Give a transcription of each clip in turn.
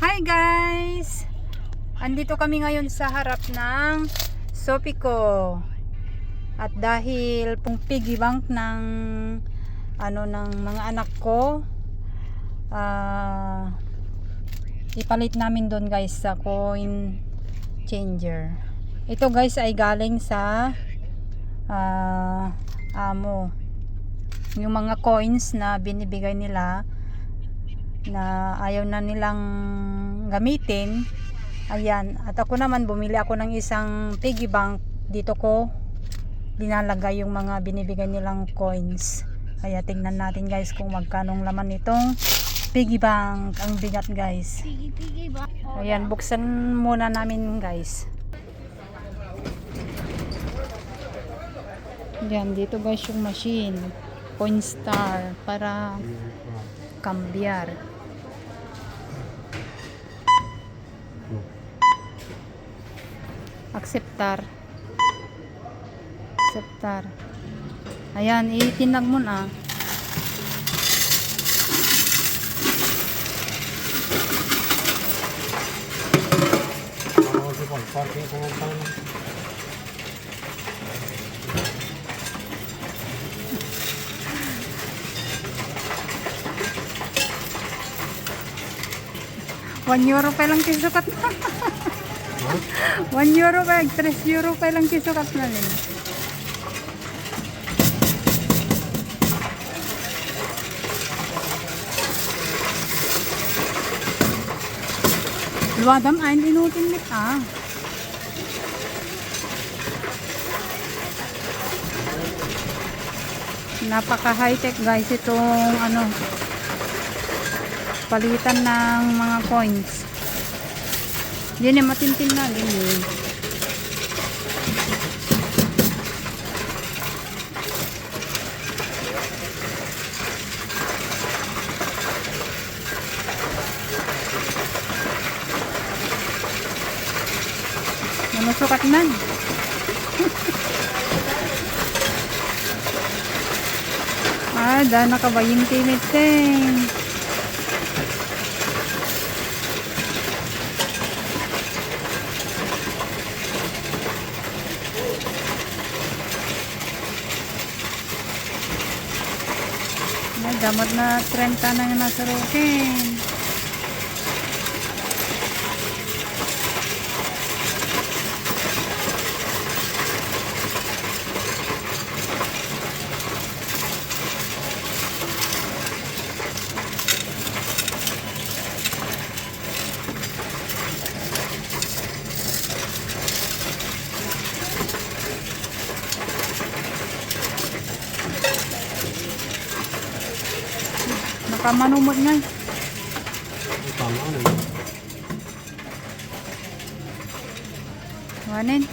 Hi guys! Andito kami ngayon sa harap ng Sopico. At dahil pong piggy bank ng ng mga anak ko, ipalit namin doon guys sa coin changer. Ito guys ay galing sa amo. Yung mga coins na binibigay nila na ayaw na nilang gamitin, ayan. At ako naman bumili ako ng isang piggy bank. Dito ko dinalagay yung mga binibigay nilang coins. Kaya tingnan natin guys kung magkanong laman nitong piggy bank. Ang bigat guys. Piggy bank. Ayan, buksan muna namin guys. Ayan, dito guys yung machine Coinstar para cambiar. Acceptar. Ayan, itinag mo na. €1 pa lang kisukat na. €1 pa, €3 pa lang kisukat na rin. Luwadam ay inutin mit Napaka high tech guys itong palitan ng mga coins. Yan yung matintin na din eh. Nanusukat man. Da nakabaying timid ting. Damot na 30 na nasa rokin. Nakamanumot nga. Wanin?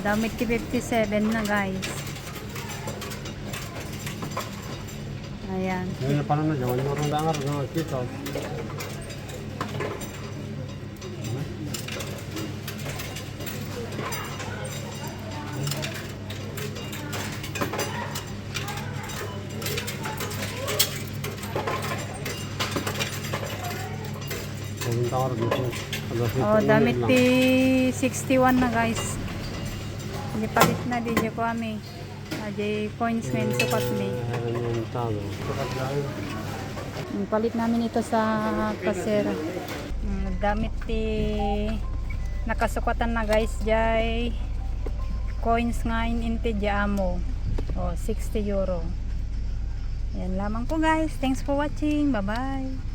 Damit ki 57 na guys. Ayan. Ngayon pa naman dyan, yung dangar na kita. Damit ti 61 na guys. Hindi palit na di dyan ko kami. Di coins men sukat me. Palit namin ito sa kasera. Damit ti nakasukatan na guys jay coins ngayon inte amo. €60. Yan lamang po guys. Thanks for watching. Bye bye.